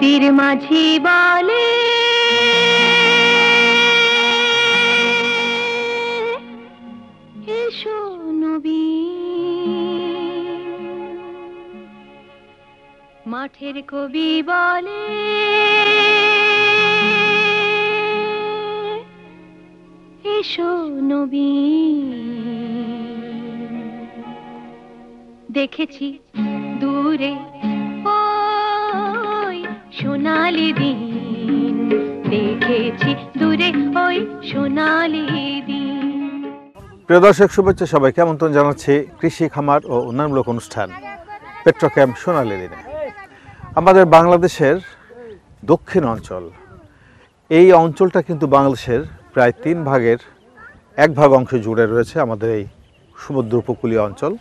নদীর মাঝি বলে এসো নবী, মাঠের কবি বলে এসো নবী। দেখেছি দূরে ওই সোনালি দিন, দেখেছি দূরে ওই সোনালি দিন। প্রিয় দর্শক, শুভেচ্ছা সবাইকে আমন্ত্রণ জানাচ্ছি কৃষি, খামার ও উন্নয়নমূলক অনুষ্ঠান পেট্রোক্যাম্প সোনালী দিনে। আমাদের বাংলাদেশের দক্ষিণ অঞ্চল, এই অঞ্চলটা কিন্তু বাংলাদেশের প্রায় 3 ভাগের 1 ভাগ অংশ জুড়ে রয়েছে আমাদের এই সমুদ্র উপকূলীয় অঞ্চল।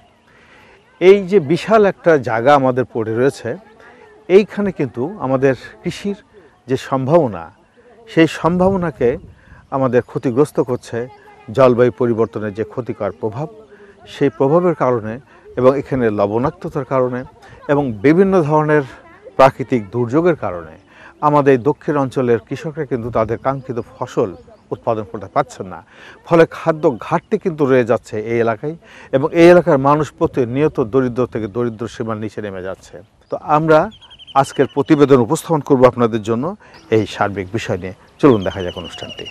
এই যে বিশাল একটা জায়গা আমাদের পড়ে রয়েছে, এইখানে কিন্তু আমাদের কৃষির যে সম্ভাবনা, সেই সম্ভাবনাকে আমাদের ক্ষতিগ্রস্ত করছে জলবায়ু পরিবর্তনের যে ক্ষতিকর প্রভাব, সেই প্রভাবের কারণে এবং এখানে লবণাক্ততার কারণে এবং বিভিন্ন ধরনের প্রাকৃতিক দুর্যোগের কারণে আমাদের দক্ষিণ অঞ্চলের কৃষকরা কিন্তু তাদের কাঙ্ক্ষিত ফসল উৎপাদন করতে পারছেন না। ফলে খাদ্য ঘাটতি কিন্তু রয়ে যাচ্ছে এই এলাকায়, এবং এই এলাকার মানুষ প্রতিনিয়ত দরিদ্র থেকে দরিদ্র সীমার নিচে নেমে যাচ্ছে। তো আমরা আজকের প্রতিবেদন উপস্থাপন করব আপনাদের জন্য এই সার্বিক বিষয় নিয়ে। চলুন দেখা যাক অনুষ্ঠানটি।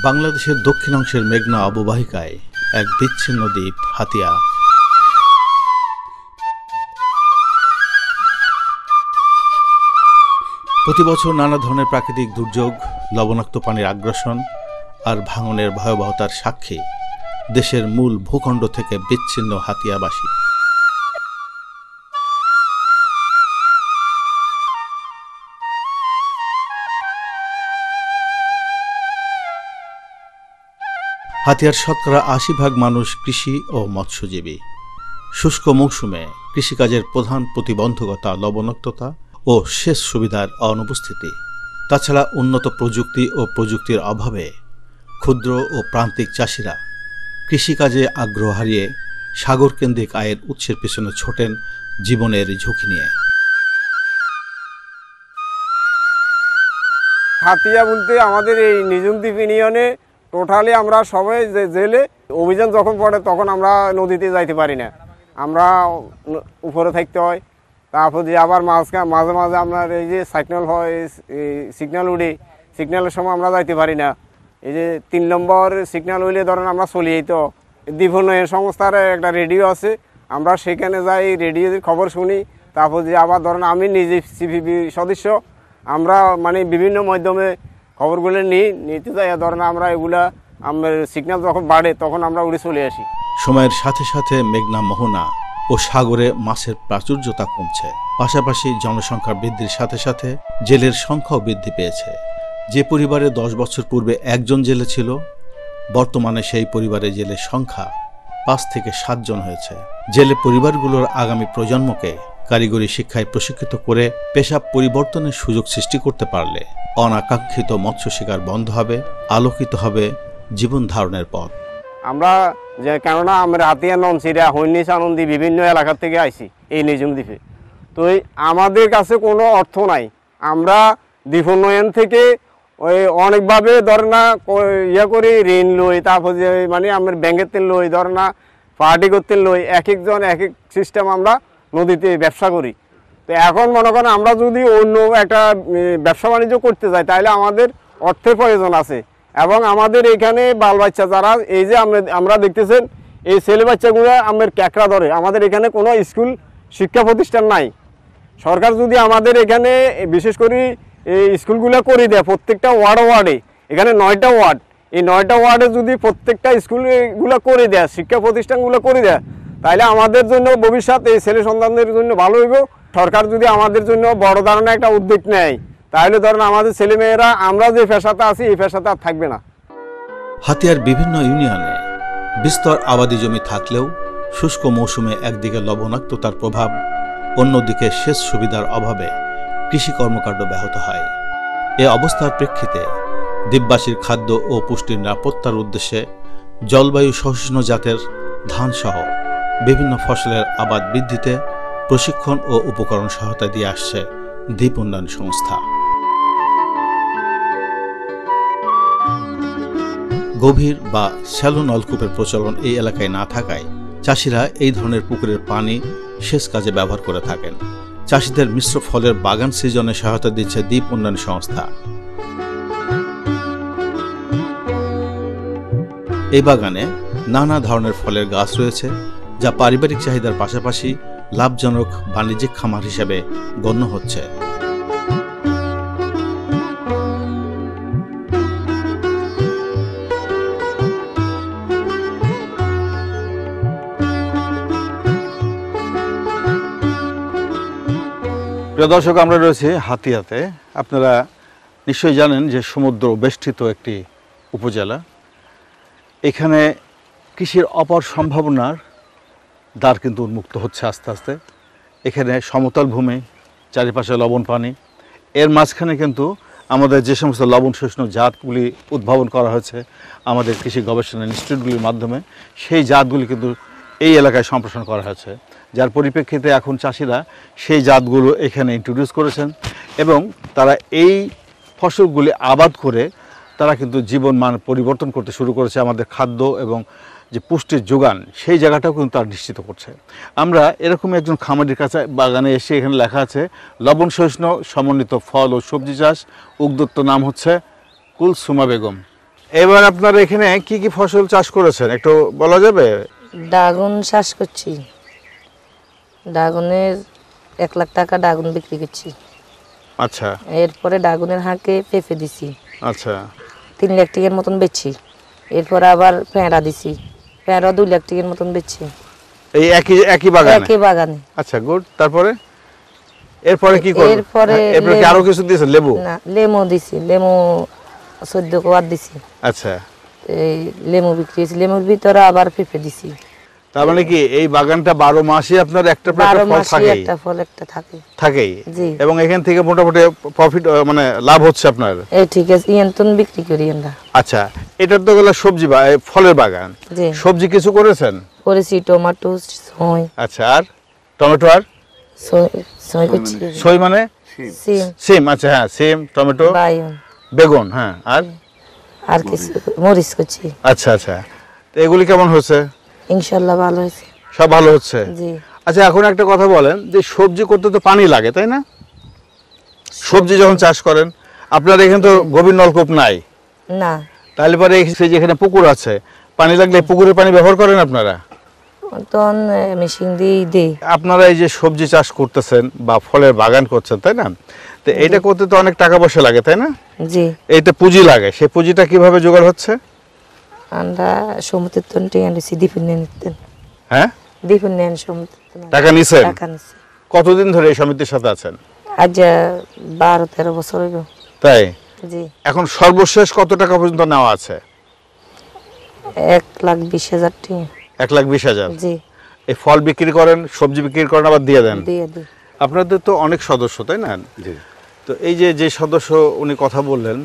বাংলাদেশের দক্ষিণ অংশের মেঘনা অববাহিকায় এক বিচ্ছিন্ন দ্বীপ হাতিয়া। প্রতি বছর নানা ধরনের প্রাকৃতিক দুর্যোগ, লবণাক্ত পানির আগ্রাসন আর ভাঙনের ভয়াবহতার সাক্ষী দেশের মূল ভূখণ্ড থেকে বিচ্ছিন্ন হাতিয়াবাসী। হাতিয়ার শতকরা 80% মানুষ কৃষি ও মৎস্যজীবী। শুষ্ক মৌসুমে কৃষিকাজের প্রধান প্রতিবন্ধকতা লবণাক্ততা ও সেচ সুবিধার অনুপস্থিতি। তাছাড়া উন্নত প্রযুক্তি ও প্রযুক্তির অভাবে ক্ষুদ্র ও প্রান্তিক চাষিরা কৃষিকাজে আগ্রহ হারিয়ে সাগরকেন্দ্রিক আয়ের উৎসের পেছনে ছোটেন জীবনের ঝুঁকি নিয়ে। হাতিয়া বলতে আমাদের এই নিজুম দ্বীপ ইউনিয়নে টোটালি আমরা সবাই জেলে অভিযান যখন পড়ে তখন আমরা নদীতে যাইতে পারি না, আমরা উপরে থাকতে হয়। তারপর যে আবার মাঝে মাঝে আপনার এই যে সিগন্যাল হয়, সিগন্যাল উঠে, সিগন্যালের সময় আমরা যাইতে পারি না। এই যে 3 নম্বর সিগন্যাল হইলে ধরেন আমরা চলে যেত। দ্বীপ উন্নয়ন সংস্থার একটা রেডিও আছে, আমরা সেখানে যাই, রেডিওর খবর শুনি। তারপর যে আবার ধরেন আমি নিজে সিপিবি সদস্য, আমরা মানে বিভিন্ন মাধ্যমে খবরগুলো নিতে যাই। ধরেন আমরা এগুলা আমার সিগন্যাল যখন বাড়ে তখন আমরা উড়ে চলে আসি। সময়ের সাথে সাথে মেঘনা মোহনা ও সাগরে মাছের প্রাচুর্যতা কমছে, পাশাপাশি জনসংখ্যা বৃদ্ধির সাথে সাথে জেলের সংখ্যাও বৃদ্ধি পেয়েছে। যে পরিবারে 10 বছর পূর্বে একজন জেলে ছিল, বর্তমানে সেই পরিবারে জেলের সংখ্যা 5 থেকে 7 জন হয়েছে। জেলে পরিবারগুলোর আগামী প্রজন্মকে কারিগরি শিক্ষায় প্রশিক্ষিত করে পেশা পরিবর্তনের সুযোগ সৃষ্টি করতে পারলে অনাকাঙ্ক্ষিত মৎস্য শিকার বন্ধ হবে, আলোকিত হবে জীবন ধারণের পথ। আমরা যে কেননা আমরা হাতিয়া, ননসিরা, হইনিস, আনন্দী বিভিন্ন এলাকা থেকে আইছি এই নিজুম দ্বীপে। তো আমাদের কাছে কোনো অর্থ নাই, আমরা দ্বীপ উন্নয়ন থেকে ওই অনেকভাবে ধর না করি, ঋণ লই, তারপর যে মানে আমরা ব্যাংকের তেল লই, ধর না পার্টি করতে লই, এক একজন এক এক সিস্টেম আমরা নদীতে ব্যবসা করি। তো এখন মনে করেন আমরা যদি অন্য একটা ব্যবসা বাণিজ্য করতে যাই তাহলে আমাদের অর্থের প্রয়োজন আছে, এবং আমাদের এখানে বাল বাচ্চা যারা এই যে আমরা দেখতেছেন এই ছেলে বাচ্চাগুলো আমার ক্যাকড়া ধরে, আমাদের এখানে কোনো স্কুল শিক্ষা প্রতিষ্ঠান নাই। সরকার যদি আমাদের এখানে বিশেষ করে এই স্কুলগুলো করে দেয় প্রত্যেকটা ওয়ার্ডে, এখানে 9টা ওয়ার্ড, এই 9টা ওয়ার্ডে যদি প্রত্যেকটা স্কুলগুলো করে দেয়, শিক্ষা প্রতিষ্ঠানগুলো করে দেয়, তাহলে আমাদের জন্য ভবিষ্যৎ এই ছেলে সন্তানদের জন্য ভালো হইব। সরকার যদি আমাদের জন্য বড় ধরনের একটা উদ্যোগ নেয় তাহলে ধরেন আমাদের ছেলেমেয়েরা আমরা যে পেশাতে আছি এই পেশাতে আর থাকবে না। হাতিয়ার বিভিন্ন ইউনিয়নে বিস্তর আবাদি জমি থাকলেও শুষ্ক মৌসুমে একদিকে লবণাক্ততার প্রভাব, অন্যদিকে সেচ সুবিধার অভাবে কৃষি কর্মকাণ্ড ব্যাহত হয়। এ অবস্থার প্রেক্ষিতে দ্বীপবাসীর খাদ্য ও পুষ্টির নিরাপত্তার উদ্দেশ্যে জলবায়ু সহিষ্ণু জাতের ধানসহ বিভিন্ন ফসলের আবাদ বৃদ্ধিতে প্রশিক্ষণ ও উপকরণ সহায়তা দিয়ে আসছে দ্বীপ উন্নয়ন সংস্থা। গভীর বা শ্যালো নলকূপের প্রচলন এই এলাকায় না থাকায় চাষিরা এই ধরনের পুকুরের পানি সেচ কাজে ব্যবহার করে থাকেন। চাষিদের মিশ্র ফলের বাগান সৃজনে সহায়তা দিচ্ছে দ্বীপ উন্নয়ন সংস্থা। এই বাগানে নানা ধরনের ফলের গাছ রয়েছে, যা পারিবারিক চাহিদার পাশাপাশি লাভজনক বাণিজ্যিক খামার হিসেবে গণ্য হচ্ছে। প্রিয় দর্শক, আমরা রয়েছি হাতিয়াতে। আপনারা নিশ্চয়ই জানেন যে সমুদ্র বেষ্টিত একটি উপজেলা। এখানে কৃষির অপার সম্ভাবনার দ্বার কিন্তু উন্মুক্ত হচ্ছে আস্তে আস্তে। এখানে সমতল ভূমি, চারিপাশে লবণ পানি, এর মাঝখানে কিন্তু আমাদের যে সমস্ত লবণ সহিষ্ণু জাতগুলি উদ্ভাবন করা হয়েছে আমাদের কৃষি গবেষণা ইনস্টিটিউটগুলির মাধ্যমে, সেই জাতগুলি কিন্তু এই এলাকায় সম্প্রসারণ করা হয়েছে, যার পরিপ্রেক্ষিতে এখন চাষিরা সেই জাতগুলো এখানে ইন্ট্রোডিউস করেছেন এবং তারা এই ফসলগুলি আবাদ করে তারা কিন্তু জীবন মান পরিবর্তন করতে শুরু করেছে। আমাদের খাদ্য এবং যে পুষ্টির যোগান সেই জায়গাটাও কিন্তু তারা নিশ্চিত করছে। আমরা এরকম একজন খামারির কাছে বাগানে এসে, এখানে লেখা আছে লবণ সহিষ্ণু সমন্বিত ফল ও সবজি চাষ, উদ্যোক্ত নাম হচ্ছে কুলসুমা বেগম। এবার আপনারা এখানে কি কি ফসল চাষ করেছেন একটু বলা যাবে? ড্রাগন চাষ করছি, ড্রাগনের 1 লাখ টাকা ড্রাগন বিক্রি করছি। আচ্ছা, এরপরে ড্রাগনের হাঁকে পেঁপে দিছি, আচ্ছা, 3 লাখ টাকার মতন বেচছি। এরপরে আবার পেঁড়া দিছি, পেঁড়া 2 লাখ টাকার মতন বেচছি। এই একই বাগানে? আচ্ছা, গুড। তারপরে এরপরে কি করব? এরপরে কি আরো কিছু দিয়েছেন? লেবু? না, লেমু দিছি, লেমু 14 কোয়ার দিছি। আচ্ছা, এই লেমু বিক্রি হয়েছে, লেমুর ভিতরে আবার পেঁপে দিছি। তার মানে কি এই বাগানটা 12 মাসই আপনার একটা ফল একটা ফল একটা থাকেই, জি। এবং এখান থেকে মোটামুটি প্রফিট মানে লাভ হচ্ছে আপনার? এই ঠিক আছে, ইয়ন্তন বিক্রি করি আমরা। আচ্ছা, এটা তো গেল সবজি বা ফলের বাগান। জি। সবজি কিছু করেছেন? করেছি, টমেটো, ছই। আচ্ছা, আর টমেটো আর ছই করছি। ছই মানে সিম। সিম, আচ্ছা, হ্যাঁ, সিম, টমেটো, বাইগন, বেগুন, হ্যাঁ, আর কিছু মরিচ করছি। আচ্ছা আচ্ছা, তো এগুলি কেমন হচ্ছে? ইনশাআল্লাহ ভালো হয়েছে। সব ভালো হচ্ছে? জি। আচ্ছা, এখন একটা কথা বলেন, যে সবজি করতে তো পানি লাগে, তাই না? সবজি যখন চাষ করেন আপনার এখানে তো গভীর নলকূপ নাই না, তাহলে পরে সেই যেখানে পুকুর আছে, পানি লাগলে পুকুরের পানি ব্যবহার করেন আপনারা? তখন মেশিন দিয়ে দেই। আপনারা এই যে সবজি চাষ করতেছেন বা ফলের বাগান করছেন, তাই না? তো এটা করতে তো অনেক টাকা পয়সা লাগে, তাই না? জি। এইটা পুঁজি লাগে, সেই পুঁজিটা কিভাবে জোগাড় হচ্ছে? আমরা সমুদ্রের তন্টে এনেছি, দ্বীপের নিতেন। হ্যাঁ, দ্বীপের নেন সমুদ্রের। টাকা নিছেন? টাকা নিছি। কতদিন ধরে এই সমিতির সাথে আছেন? আজ 12-13 বছর হইব। তাই? জি। এখন সর্বশেষ কত টাকা পর্যন্ত নেওয়া আছে? 1,20,000 টাকা। 1,20,000? জি। এই ফল বিক্রি করেন, সবজি বিক্রি করেন, আবার দিয়ে দেন? দিয়ে দিই। আপনাদের তো অনেক সদস্য, তাই না? জি। তো এই যে সদস্য উনি কথা বললেন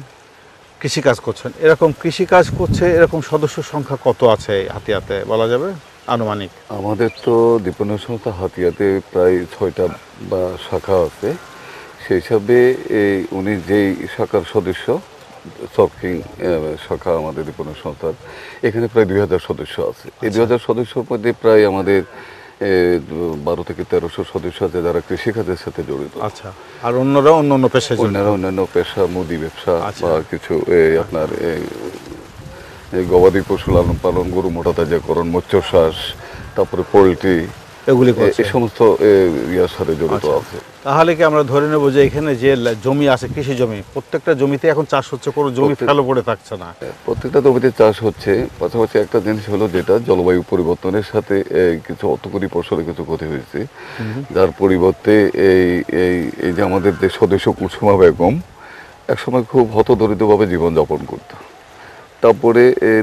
কৃষিকাজ করছেন, এরকম কৃষিকাজ করছে এরকম সদস্য সংখ্যা কত আছে হাতিয়াতে বলা যাবে আনুমানিক? আমাদের তো দীপনের সংস্থা হাতিয়াতে প্রায় 6টা বা শাখা আছে। সেই হিসাবে উনি যেই শাখার সদস্য, চরকিং শাখা আমাদের দীপনের সংস্থার, এখানে প্রায় 2000 সদস্য আছে। এই 2000 সদস্যের মধ্যে প্রায় আমাদের 12 থেকে 1300 সদস্য আছে যারা কৃষিকাজের সাথে জড়িত। আচ্ছা, আর অন্যরা অন্যান্য পেশায়? অন্যান্য পেশা, মুদি ব্যবসা বা কিছু আপনার গবাদি পশু লালন পালন, গরু মোটা তাজাকরণ, মৎস্য চাষ, তারপরে পোলট্রি, এগুলি এই সমস্ত ইয়ার সাথে জড়িত আছে। তাহলে কি আমরা ধরে নেব যে এখানে যে জমি আছে, কৃষি জমি, প্রত্যেকটা জমিতে এখন চাষ হচ্ছে, কোনো জমি ফেলে পড়ে থাকছে না? প্রত্যেকটা জমিতে চাষ হচ্ছে। পাশাপাশি একটা জিনিস হলো যেটা জলবায়ু পরিবর্তনের সাথে কিছু অর্থকরী ফসলে কিছু ক্ষতি হয়েছে, যার পরিবর্তে এই যে আমাদের যে সদস্য কুলসুমা বেগম একসময় খুব হতদরিদ্রভাবে জীবনযাপন করতো। তারপরে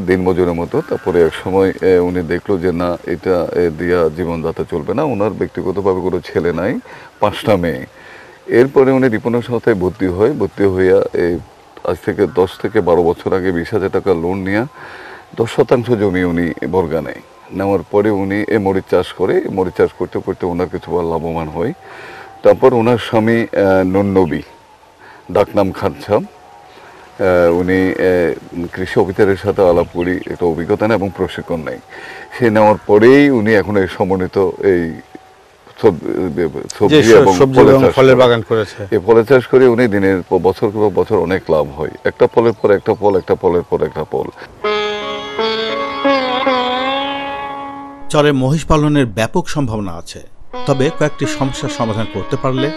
দিনমজুরের মতো, তারপরে এক সময় উনি দেখলো যে না, এটা দিয়া জীবনযাত্রা চলবে না। ওনার ব্যক্তিগতভাবে কোনো ছেলে নাই, 5টা মেয়ে। এরপরে উনি দীপনের সংস্থায় ভর্তি হইয়া আজ থেকে 10 থেকে 12 বছর আগে 20,000 টাকা লোন নিয়ে 10% জমি উনি বর্গা নেয়। নেওয়ার পরে উনি মরিচ চাষ করে, মরিচ চাষ করতে করতে ওনার কিছু লাভবান হয়। তারপর ওনার স্বামী নন্নবী, ডাকনাম খানসাম, উনি কৃষি অফিসারের সাথে আলাপ করি, একটা অভিজ্ঞতা নেয় এবং প্রশিক্ষণ নেয়। সে নেওয়ার পরেই উনি এখন এই সমন্বিত এই সবজি এবং ফলের বাগান করেছে। এই ফলের চাষ করে উনি দিনের বছর পর বছর অনেক লাভ হয়, একটা ফলের পর একটা ফল, একটা ফলের পর একটা ফল। চরে মহিষ পালনের ব্যাপক সম্ভাবনা আছে, তবে কয়েকটি সমস্যার সমাধান করতে পারলে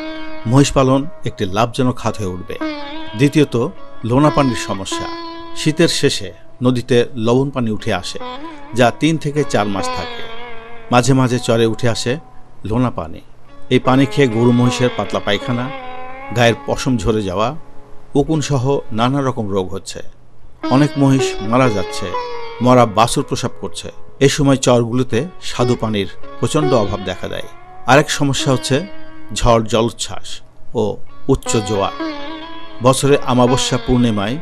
মহিষ পালন একটি লাভজনক খাত হয়ে উঠবে। দ্বিতীয়ত, লোনা পানির সমস্যা। শীতের শেষে নদীতে লবণ পানি উঠে আসে, যা 3 থেকে 4 মাস থাকে। মাঝে মাঝে চরে উঠে আসে লোনা পানি। এই পানি খেয়ে গরু মহিষের পাতলা পায়খানা, গায়ের পশম ঝরে যাওয়া, উকুন সহ নানা রকম রোগ হচ্ছে। অনেক মহিষ মারা যাচ্ছে, মরা বাছুর প্রসাব করছে। এ সময় চরগুলোতে স্বাদু পানির প্রচণ্ড অভাব দেখা দেয়। আরেক সমস্যা হচ্ছে ঝড় জলোচ্ছ্বাস ও উচ্চ জোয়ার। বছরে অমাবস্যা পূর্ণিমায়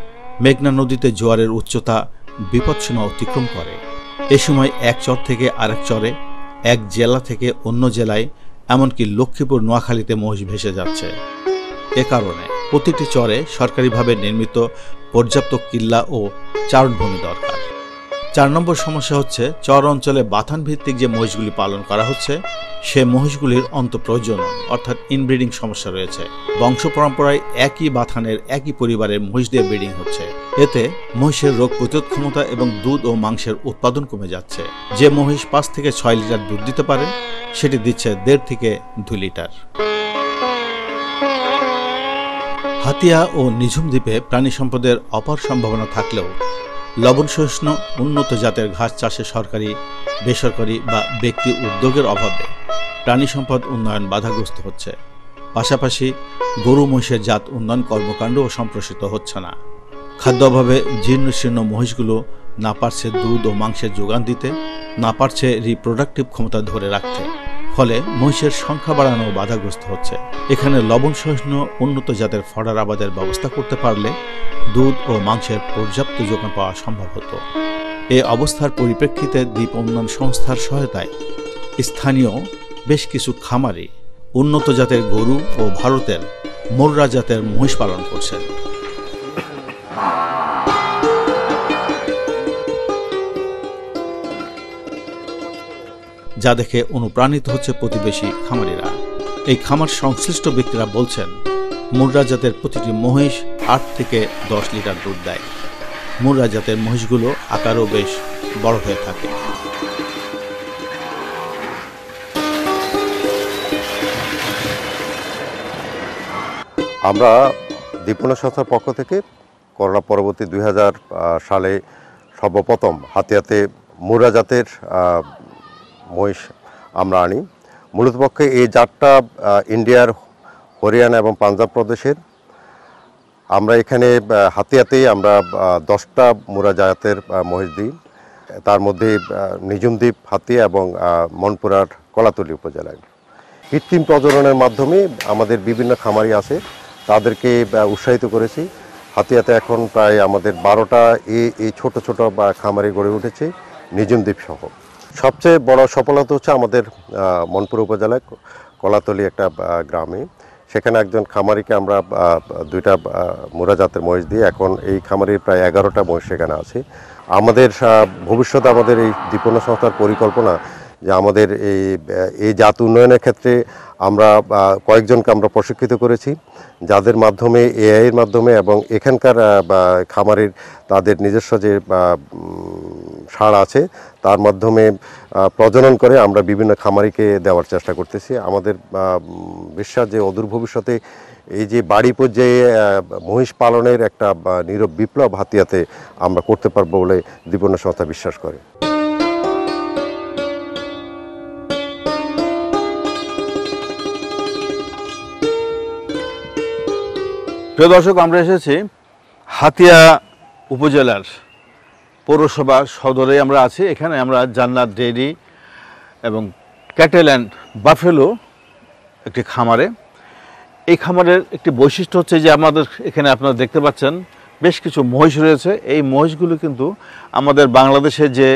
মেঘনা নদীতে জোয়ারের উচ্চতা বিপদসীমা অতিক্রম করে। এ সময় এক চর থেকে আরেক চরে, এক জেলা থেকে অন্য জেলায়, এমনকি লক্ষ্মীপুর নোয়াখালীতে মহিষ ভেসে যাচ্ছে। এ কারণে প্রতিটি চরে সরকারিভাবে নির্মিত পর্যাপ্ত কিল্লা ও চারণভূমি দরকার। 4 নম্বর সমস্যা হচ্ছে চর অঞ্চলে বাথান ভিত্তিক যে মহিষগুলি পালন করা হচ্ছে, সে মহিষগুলির অন্তঃপ্রজনন অর্থাৎ ইনব্রিডিং সমস্যা রয়েছে। বংশ পরম্পরায় একই বাথানের একই পরিবারের মহিষ দিয়ে ব্রিডিং হচ্ছে। এতে মহিষের রোগ প্রতিরোধ ক্ষমতা এবং দুধ ও মাংসের উৎপাদন কমে যাচ্ছে। যে মহিষ 5 থেকে 6 লিটার দুধ দিতে পারে, সেটি দিচ্ছে 1.5 থেকে 2 লিটার। হাতিয়া ও নিঝুম দ্বীপে প্রাণী সম্পদের অপার সম্ভাবনা থাকলেও লবণ সহিষ্ণু উন্নত জাতের ঘাস চাষে সরকারি, বেসরকারি বা ব্যক্তি উদ্যোগের অভাবে প্রাণী সম্পদ উন্নয়ন বাধাগ্রস্ত হচ্ছে। পাশাপাশি গরু মহিষের জাত উন্নয়ন কর্মকাণ্ডও সম্প্রসারিত হচ্ছে না। খাদ্য অভাবে জীর্ণ শীর্ণ মহিষগুলো না পারছে দুধ ও মাংসের যোগান দিতে, না পারছে রিপ্রোডাক্টিভ ক্ষমতা ধরে রাখতে। ফলে মহিষের সংখ্যা বাড়ানো বাধাগ্রস্ত হচ্ছে। এখানে লবণ সহিষ্ণু উন্নত জাতের ফডার আবাদের ব্যবস্থা করতে পারলে দুধ ও মাংসের পর্যাপ্ত যোগান পাওয়া সম্ভব হতো। এ অবস্থার পরিপ্রেক্ষিতে দ্বীপ উন্নয়ন সংস্থার সহায়তায় স্থানীয় বেশ কিছু খামারি উন্নত জাতের গরু ও ভারতের মোররা জাতের মহিষ পালন করছেন। যা দেখে অনুপ্রাণিত হচ্ছে প্রতিবেশী খামারিরা। এই খামার সংশ্লিষ্ট ব্যক্তিরা বলছেন, মুর্রা জাতের প্রতিটি মহিষ 8 থেকে 10 লিটার দুধ দেয়। মুর্রা জাতের মহিষগুলো আকারও বেশ বড় হয়ে থাকে। আমরা দীপনা সংস্থার পক্ষ থেকে করোনা পরবর্তী 2000 সালে সর্বপ্রথম হাতিয়াতে মুর্রা জাতের মহিষ আমরা আনি। মূলত পক্ষে এই জাতটা ইন্ডিয়ার হরিয়ানা এবং পাঞ্জাব প্রদেশের। আমরা এখানে হাতিয়াতেই আমরা 10টা মুর্রা জাতের মহিষ দিই। তার মধ্যে নিঝুম দ্বীপ, হাতিয়া এবং মনপুরার কলাতলী উপজেলায়। কৃত্রিম প্রজননের মাধ্যমে আমাদের বিভিন্ন খামারি আছে, তাদেরকে উৎসাহিত করেছি। হাতিয়াতে এখন প্রায় আমাদের 12টা এই ছোট ছোট খামারি গড়ে উঠেছে, নিঝুম দ্বীপ সহ। সবচেয়ে বড় সফলতা হচ্ছে আমাদের মনপুর উপজেলায় কলাতলী একটা গ্রামে। সেখানে একজন খামারিকে আমরা 2টা মুর্রা জাতের মহিষ দিয়ে এখন এই খামারির প্রায় 11টা মহিষ সেখানে আছে। আমাদের ভবিষ্যতে আমাদের এই দীপনা সংস্থার পরিকল্পনা যে আমাদের এই জাত উন্নয়নের ক্ষেত্রে আমরা কয়েকজনকে আমরা প্রশিক্ষিত করেছি, যাদের মাধ্যমে এআইয়ের মাধ্যমে এবং এখানকার খামারের তাদের নিজস্ব যে সার আছে তার মাধ্যমে প্রজনন করে আমরা বিভিন্ন খামারিকে দেওয়ার চেষ্টা করতেছি। আমাদের বিশ্বাস যে অদূর ভবিষ্যতে এই যে বাড়ি পর্যায়ে মহিষ পালনের একটা নীরব বিপ্লব হাতিয়াতে আমরা করতে পারবো বলে দীপনা সংস্থা বিশ্বাস করে। প্রিয় দর্শক, আমরা এসেছি হাতিয়া উপজেলার পৌরসভা সদরে আমরা আছি। এখানে আমরা জান্নাত ডেইরি এবং ক্যাটেল অ্যান্ড বাফেলো একটি খামারে। এই খামারের একটি বৈশিষ্ট্য হচ্ছে যে আমাদের এখানে আপনারা দেখতে পাচ্ছেন বেশ কিছু মহিষ রয়েছে। এই মহিষগুলো কিন্তু আমাদের বাংলাদেশে যে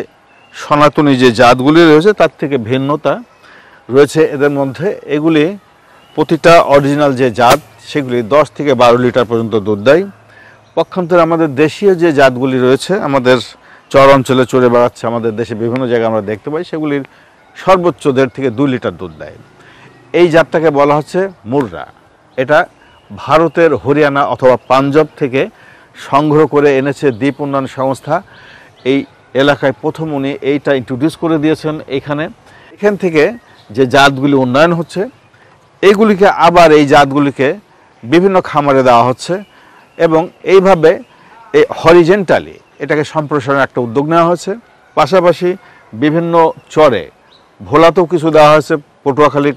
সনাতনী যে জাতগুলি রয়েছে তার থেকে ভিন্নতা রয়েছে এদের মধ্যে। এগুলি প্রতিটা অরিজিনাল যে জাত সেগুলি 10 থেকে 12 লিটার পর্যন্ত দুধ দেয়। পক্ষান্তরে আমাদের দেশীয় যে জাতগুলি রয়েছে, আমাদের চর অঞ্চলে চড়ে বেড়াচ্ছে, আমাদের দেশে বিভিন্ন জায়গায় আমরা দেখতে পাই, সেগুলির সর্বোচ্চ 1.5 থেকে 2 লিটার দুধ দেয়। এই জাতটাকে বলা হচ্ছে মুর্রা। এটা ভারতের হরিয়ানা অথবা পাঞ্জাব থেকে সংগ্রহ করে এনেছে দ্বীপ উন্নয়ন সংস্থা। এই এলাকায় প্রথম উনি এইটা ইন্ট্রোডিউস করে দিয়েছেন। এখান থেকে যে জাতগুলি উন্নয়ন হচ্ছে, এইগুলিকে আবার এই জাতগুলিকে বিভিন্ন খামারে দেওয়া হচ্ছে এবং এইভাবে এই হরিজেন্টালি এটাকে সম্প্রসারণের একটা উদ্যোগ নেওয়া হয়েছে। পাশাপাশি বিভিন্ন চরে, ভোলাতেও কিছু দেওয়া হয়েছে, পটুয়াখালী,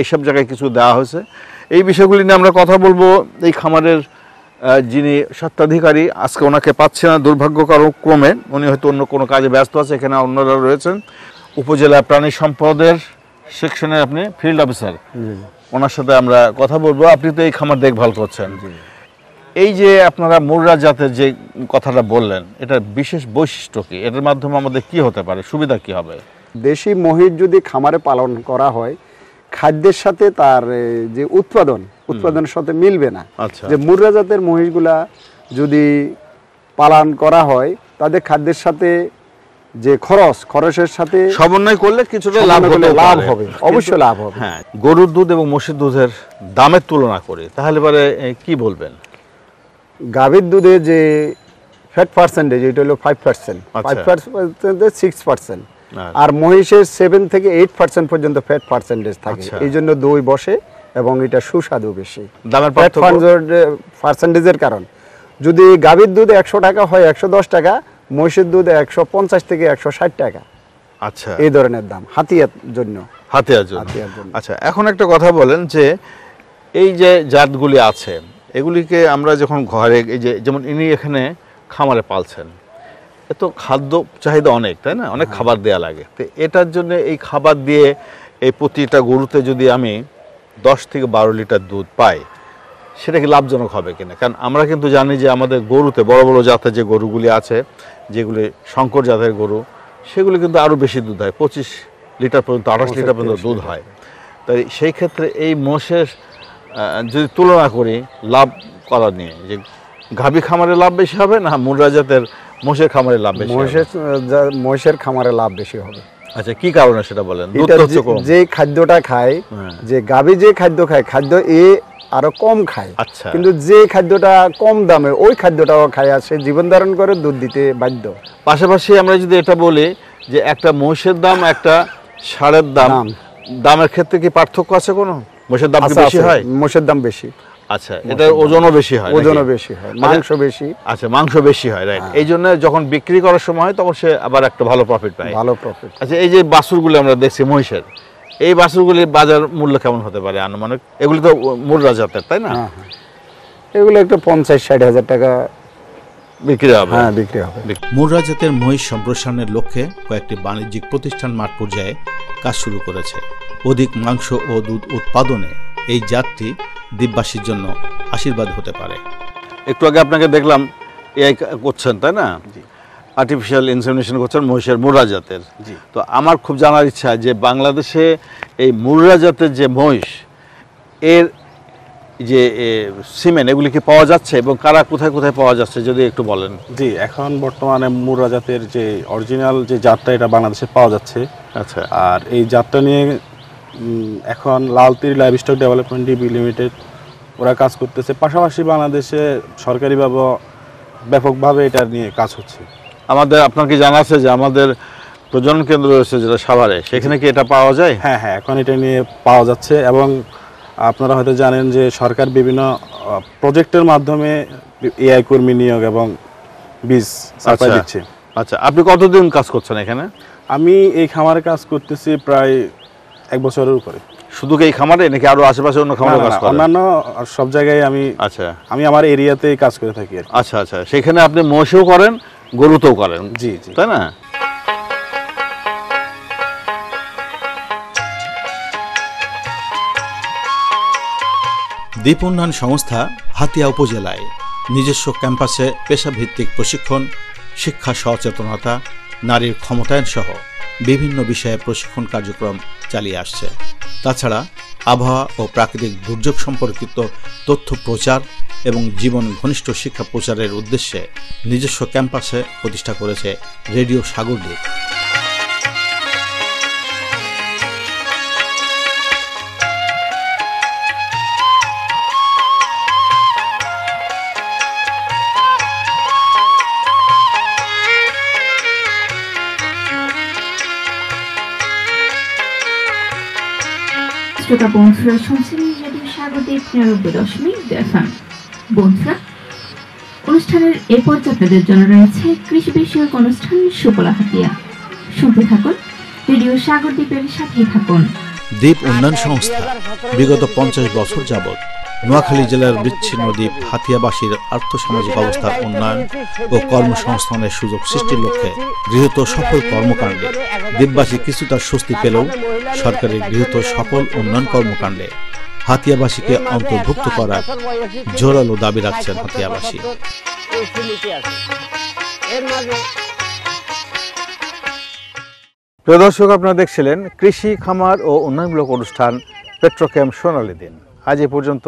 এইসব জায়গায় কিছু দেওয়া হয়েছে। এই বিষয়গুলি নিয়ে আমরা কথা বলবো। এই খামারের যিনি স্বত্বাধিকারী, আজকে ওনাকে পাচ্ছে না দুর্ভাগ্যক্রমে, উনি হয়তো অন্য কোনো কাজে ব্যস্ত আছে, এখানে অন্যরা রয়েছেন। উপজেলা প্রাণী সম্পদের সেকশনের আপনি ফিল্ড অফিসার, ওনার সাথে আমরা কথা বলবো। আপনি তো এই খামার দেখভাল করছেন, এই যে আপনারা মুর্রা জাতের যে কথাটা বললেন, এটার বিশেষ বৈশিষ্ট্য কি? এটার মাধ্যমে আমাদের কি হতে পারে, সুবিধা কি হবে? দেশি মহিষ যদি খামারে পালন করা হয়, খাদ্যের সাথে তার যে উৎপাদনের সাথে মিলবে না। আচ্ছা। যে মুর্রা জাতের মহিষগুলা যদি পালন করা হয়, তাদের খাদ্যের সাথে যে খরচের সাথে সমন্বয় করলে কিছুটা লাভ হবে, অবশ্যই লাভ হবে। হ্যাঁ, গরুর দুধ এবং মোষের দুধের দামের তুলনা করে তাহলে পরে কি বলবেন? গাভীর দুধে যে ফ্যাট পার্সেন্টেজ, এটা হলো 5%, 5% 6%, আর মহিষের 7 থেকে 8% পর্যন্ত ফ্যাট পার্সেন্টেজ থাকে। এই জন্য দই বসে এবং এটা সুস্বাদু বেশি। দামের পার্সেন্টেজের কারণ, যদি গাভীর দুধ 100 টাকা হয় 110 টাকা, মহিষের দুধ 150 থেকে 160 টাকা। আচ্ছা, এই ধরনের দাম হাতিয়ার জন্য। আচ্ছা, এখন একটা কথা বলেন যে এই যে জাতগুলি আছে, এগুলিকে আমরা যখন ঘরে, এই যে যেমন ইনি এখানে খামারে পালছেন, এত খাদ্য চাহিদা অনেক, তাই না? অনেক খাবার দেয়া লাগে। তো এটার জন্য এই খাবার দিয়ে এই প্রতিটা গরুতে যদি আমি 10 থেকে 12 লিটার দুধ পাই, সেটা কি লাভজনক হবে কিনা? কারণ আমরা কিন্তু জানি যে আমাদের গরুতে বড় বড় জাতের যে গরুগুলি আছে, যেগুলি শঙ্কর জাতের গরু, সেগুলি কিন্তু আরও বেশি দুধ হয়, 25 লিটার পর্যন্ত, 28 লিটার পর্যন্ত দুধ হয়। তাই সেই ক্ষেত্রে এই মোষের যদি তুলনা করি লাভ করা নিয়ে, যে গাভী খামারে লাভ বেশি হবে না মুর্রা জাতের মোষের খামারে লাভ বেশি? মহিষের খামারে লাভ বেশি হবে। আচ্ছা, কি কারণে সেটা বলেন? যে খাদ্যটা খায়, যে গাভী যে খাদ্য খায়, খাদ্য আরো কম খায়। আচ্ছা, কিন্তু যে খাদ্যটা কম দামে, ওই খাদ্যটাও খায়, সে জীবন ধারণ করে দুধ দিতে বাধ্য। পাশাপাশি আমরা যদি এটা বলি যে একটা মহিষের দাম, একটা ষাঁড়ের দামের ক্ষেত্রে কি পার্থক্য আছে কোনো? মোষের দাম বেশি হয়? মোষের দাম বেশি। আচ্ছা, এটার ওজনও বেশি হয়? ওজনও বেশি হয়, মাংস বেশি। আচ্ছা, মাংস বেশি হয়, রাইট। এই জন্য যখন বিক্রি করার সময় হয় তখন সে আবার একটা ভালো প্রফিট পায়। আচ্ছা, এই যে বাছুরগুলো আমরা দেখছি মহিষের, এই বাছুরগুলির বাজার মূল্য কেমন হতে পারে আনুমানিক? এগুলি তো মুর্রা জাতের, তাই না? এগুলো একটা 50-60 হাজার টাকা বিক্রি হবে। হ্যাঁ, বিক্রি হবে। মুর্রা জাতের মহিষ সম্প্রসারণের লক্ষ্যে কয়েকটি বাণিজ্যিক প্রতিষ্ঠান মাঠ পর্যায়ে কাজ শুরু করেছে। অধিক মাংস ও দুধ উৎপাদনে এই জাতটি দ্বীপবাসীর জন্য আশীর্বাদ হতে পারে। একটু আগে আপনাকে দেখলাম এআই করছেন, তাই না? আর্টিফিশিয়াল ইনসেমিনেশন করছেন মহিষের মুর্রা জাতের। তো আমার খুব জানার ইচ্ছা যে বাংলাদেশে এই মুর্রা জাতের যে মহিষ, এর যে সিমেন, এগুলি কি পাওয়া যাচ্ছে এবং কারা কোথায় কোথায় পাওয়া যাচ্ছে যদি একটু বলেন? জি, এখন বর্তমানে মুর্রা জাতের যে অরিজিনাল যে জাতটা, এটা বাংলাদেশে পাওয়া যাচ্ছে। আচ্ছা, আর এই জাতটা নিয়ে এখন লালতির লাইভস্টক ডেভেলপমেন্ট ডিবি লিমিটেড ওরা কাজ করতেছে। পাশাপাশি বাংলাদেশে সরকারিভাবে ব্যাপকভাবে এটা নিয়ে কাজ হচ্ছে। আমাদের, আপনার কি জানা আছে যে আমাদের প্রজনন কেন্দ্র রয়েছে যেটা সাভারে, সেখানে কি এটা পাওয়া যায়? হ্যাঁ, এখন এটা নিয়ে পাওয়া যাচ্ছে এবং আপনারা হয়তো জানেন যে সরকার বিভিন্ন প্রজেক্টের মাধ্যমে এআই কর্মী নিয়োগ এবং বীজ সাপ্লাই দিচ্ছে। আচ্ছা, আপনি কতদিন কাজ করছেন এখানে? আমি এই খামারে কাজ করতেছি প্রায় 1 বছরের উপরে। শুধু কি এই খামারে নাকি আরো আশেপাশে অন্য খামারে কাজ করেন? অন্যান্য সব জায়গায় আমি আমার এরিয়াতেই কাজ করে থাকি। আচ্ছা আচ্ছা, সেখানে আপনি মহিষও করেন, গরুতেও করেন? জি জি, তাই না? দ্বীপ উন্নয়ন সংস্থা হাতিয়া উপজেলায় নিজস্ব ক্যাম্পাসে পেশাভিত্তিক প্রশিক্ষণ, শিক্ষা সচেতনতা নারীর ক্ষমতায়ন সহ বিভিন্ন বিষয়ে প্রশিক্ষণ কার্যক্রম চালিয়ে আসছে। তাছাড়া আবহাওয়া ও প্রাকৃতিক দুর্যোগ সম্পর্কিত তথ্য প্রচার এবং জীবন ঘনিষ্ঠ শিক্ষা প্রচারের উদ্দেশ্যে নিজস্ব ক্যাম্পাসে প্রতিষ্ঠা করেছে রেডিও সাগরদ্বীপ। শ্রোতা বন্ধুরা শুনছেন রেডিও সাগরদ্বীপ ৯৯.FM। বন্ধুরা, অনুষ্ঠানের এ পর্যায়ে আপনাদের জন্য রয়েছে কৃষি বিষয়ক অনুষ্ঠান সুফলা হাতিয়া। শুনতে থাকুন, রেডিও সাগরদ্বীপের সাথেই থাকুন। দ্বীপ উন্নয়ন সংস্থা বিগত 50 বছর যাবৎ নোয়াখালী জেলার বিচ্ছিন্ন দ্বীপ হাতিয়াবাসীর আর্থসামাজিক অবস্থার উন্নয়ন ও কর্মসংস্থানের সুযোগ সৃষ্টির লক্ষ্যে গৃহীত সফল কর্মকাণ্ডে দ্বীপবাসী কিছুটা স্বস্তি পেলেও সরকারের গৃহীত সফল উন্নয়ন কর্মকাণ্ডে হাতিয়াবাসীকে অন্তর্ভুক্ত করার জোরালো দাবি রাখছেন হাতিয়াবাসী। প্রিয় দর্শক, আপনারা দেখছিলেন কৃষি, খামার ও উন্নয়নমূলক অনুষ্ঠান পেট্রোক্যাম্প সোনালী দিন। আজ এ পর্যন্ত।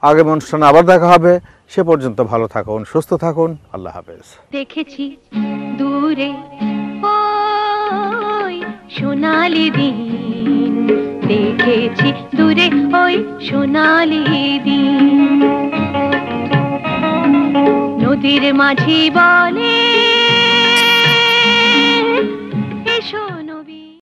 আগামী অনুষ্ঠানে আবার দেখা হবে। সে পর্যন্ত ভালো থাকুন, সুস্থ থাকুন। আল্লাহ হাফেজ। দেখেছি দূরে ওই সোনালি দিন, দেখেছি দূরে ওই সোনালি দিন। নদীর মাঝি বলে